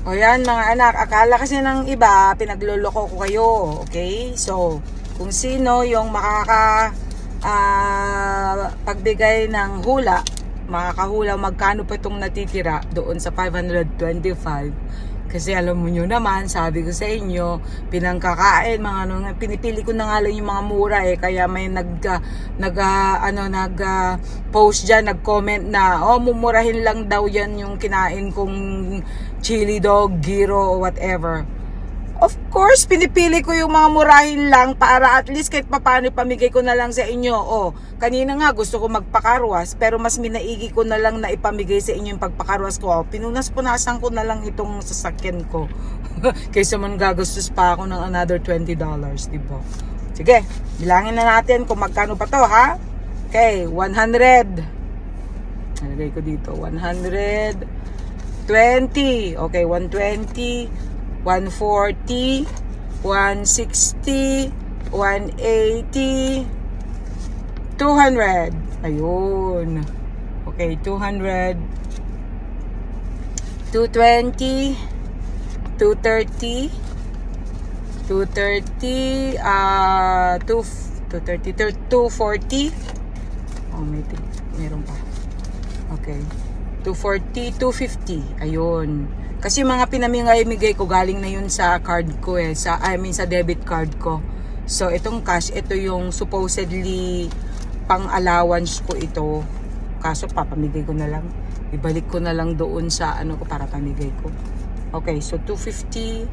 O yan mga anak, akala kasi ng iba, pinagloloko ko kayo, okay? So, kung sino yung pagbigay ng hula, makakahula magkano pa itong natitira doon sa 525. Kasi alam mo nyo naman, sabi ko sa inyo, pinangkakain, pinipili ko na nga lang yung mga mura kaya may post dyan, nag-comment na, mumurahin lang daw yan yung kinain kong chili dog, gyro, or whatever. Of course, pinipili ko yung mga murahin lang para at least kahit papano pamigay ko na lang sa inyo. Kanina nga gusto ko magpakarwas pero mas minaigi ko na lang na ipamigay sa inyo yung pagpakarwas ko. Pinunas-punasan ko na lang itong sasakyan ko. Kaysa man gagastos pa ako ng another $20, diba? Sige, bilangin na natin kung magkano pa to, ha? Okay, 100. Nalagay ko dito, 120. Okay, 120. 140, 160, 180, 200. Ayun. Okay, 200, 220, 230, 230, 240. Meron pa. Okay. 240, 250. Ayun. Kasi mga pinamimigay ko galing na yun sa card ko sa debit card ko. So itong cash, ito yung supposedly pang allowance ko ito. Kaso papamigay ko na lang. Ibalik ko na lang doon sa ko para pamigay ko. Okay, so 250.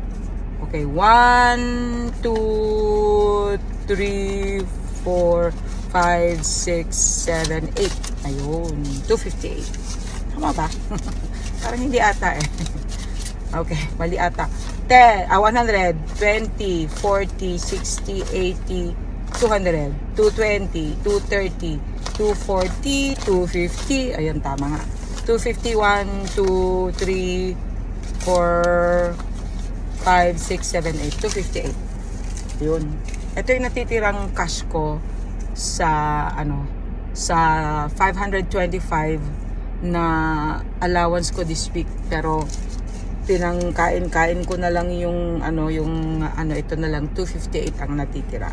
Okay, 1, 2, 3, 4, 5, 6, 7, 8. Ayun, 258. Tama ba? Parang hindi ata Okay, mali ata. 100, 20, 40, 60, 80, 200, 220, 230, 240, 250. Ayun, tama nga. 251, 2, 3, 4, 5, 6, 7, 8. 258. Yun. Ito yung natitirang cash ko sa sa 525 na allowance ko this week, pero pinangkain-kain ko na lang yung ito na lang 258 ang natitira.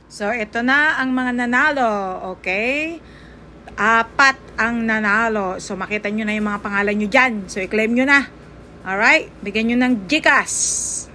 So ito na ang mga nanalo, okay? 4 ang nanalo. So makita nyo na yung mga pangalan nyo dyan. So i-claim nyo na. Alright? Bigyan nyo ng GCash.